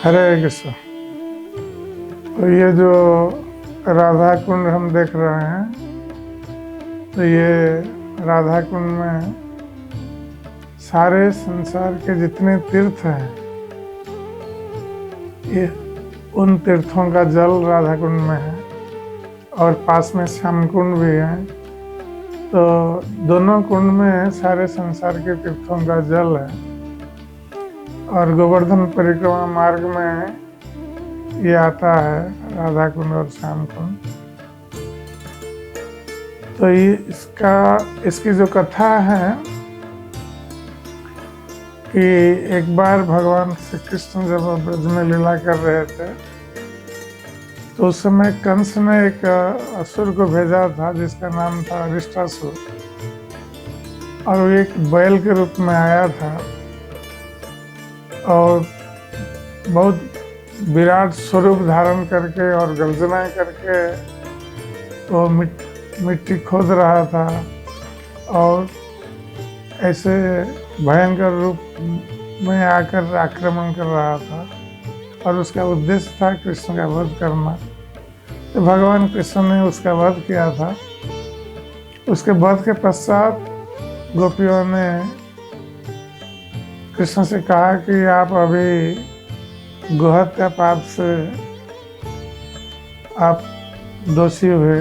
हरे कृष्ण। तो ये जो राधा कुंड हम देख रहे हैं, तो ये राधा कुंड में सारे संसार के जितने तीर्थ हैं, ये उन तीर्थों का जल राधा कुंड में है और पास में श्याम कुंड भी है। तो दोनों कुंड में सारे संसार के तीर्थों का जल है और गोवर्धन परिक्रमा मार्ग में ये आता है राधा कुंड और श्याम कुंड। तो ये इसकी जो कथा है कि एक बार भगवान श्री कृष्ण जब ब्रज में लीला कर रहे थे, तो उस समय कंस ने एक असुर को भेजा था जिसका नाम था अरिष्टासुर, और वो एक बैल के रूप में आया था और बहुत विराट स्वरूप धारण करके और गर्जनाएं करके वो मिट्टी खोद रहा था और ऐसे भयंकर रूप में आकर आक्रमण कर रहा था और उसका उद्देश्य था कृष्ण का वध करना। तो भगवान कृष्ण ने उसका वध किया था। उसके वध के पश्चात गोपियों ने कृष्ण से कहा कि आप अभी गोहत्या पाप से आप दोषी हुए।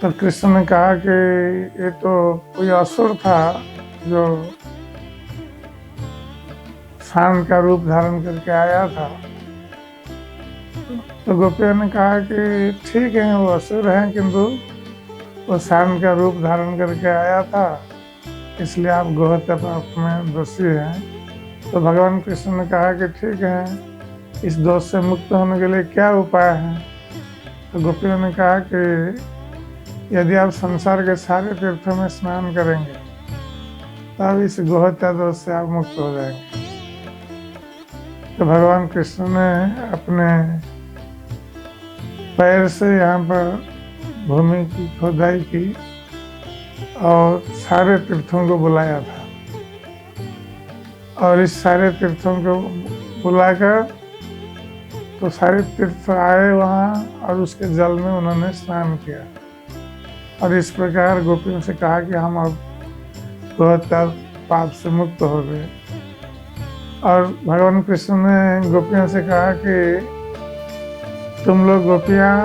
तो कृष्ण ने कहा कि ये तो कोई असुर था जो सांड का रूप धारण करके आया था। तो गोपियों ने कहा कि ठीक है, वो असुर है, किंतु वो सांड का रूप धारण करके आया था, इसलिए आप गोहत्या पाप में दोषी हैं। तो भगवान कृष्ण ने कहा कि ठीक है, इस दोष से मुक्त होने के लिए क्या उपाय है। तो गोपियों ने कहा कि यदि आप संसार के सारे तीर्थों में स्नान करेंगे तब इस गोहत्या दोष से आप मुक्त हो जाएंगे। तो भगवान कृष्ण ने अपने पैर से यहाँ पर भूमि की खोदाई की और सारे तीर्थों को बुलाया था, और इस सारे तीर्थों को बुलाकर तो सारे तीर्थ आए वहाँ और उसके जल में उन्होंने स्नान किया। और इस प्रकार गोपियों से कहा कि हम अब गोहत्या पाप से मुक्त हो गए। और भगवान कृष्ण ने गोपियों से कहा कि तुम लोग गोपियाँ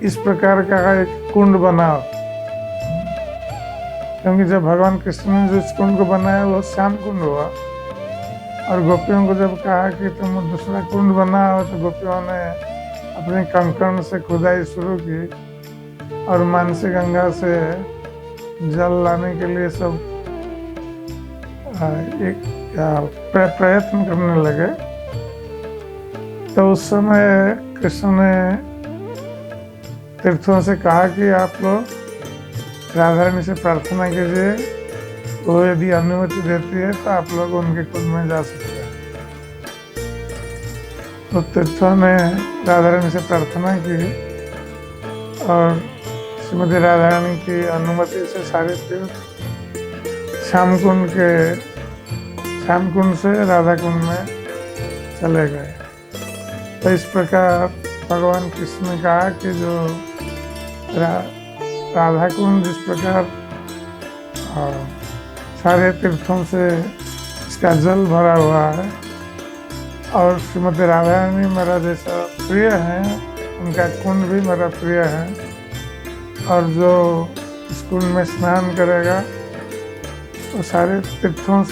इस प्रकार का एक कुंड बनाओ, क्योंकि जब भगवान कृष्ण ने जो इस कुंड को बनाया वो श्याम कुंड हुआ। और गोपियों को जब कहा कि तुम दूसरा कुंड बनाओ, तो गोपियों ने अपने कंकण से खुदाई शुरू की और मानसी गंगा से जल लाने के लिए सब एक प्रयत्न करने लगे। तो उस समय कृष्ण ने तीर्थों से कहा कि आप लोग राधा रानी से प्रार्थना कीजिए, वो यदि अनुमति देती है तो आप लोग उनके कुंड में जा सकते हैं। तो तीर्थों ने राधा रानी से प्रार्थना की और श्रीमती राधा रानी की अनुमति से सारे तीर्थ श्याम कुंड से राधा कुंड में चले गए। तो इस प्रकार भगवान कृष्ण ने कहा कि जो राधा कुंड जिस प्रकार सारे तीर्थों से इसका जल भरा हुआ है और श्रीमती राधा रानी मेरा जैसा प्रिय है, उनका कुंड भी मेरा प्रिय है। और जो इस कुंड में स्नान करेगा वो सारे तीर्थों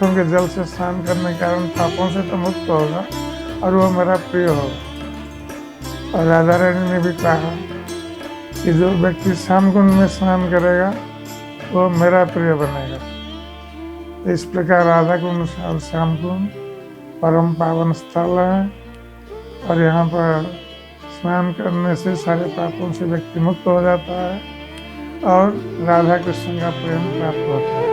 के जल से स्नान करने के कारण पापों से तो मुक्त होगा और वो मेरा प्रिय होगा। और राधा रानी ने भी कहा कि जो व्यक्ति श्याम कुंड में स्नान करेगा वो मेरा प्रिय बनेगा। तो इस प्रकार राधा कुंड और श्याम कुंड परम पावन स्थल है और यहाँ पर स्नान करने से सारे पापों से व्यक्ति मुक्त हो जाता है और राधा कृष्ण का प्रेम प्राप्त होता है।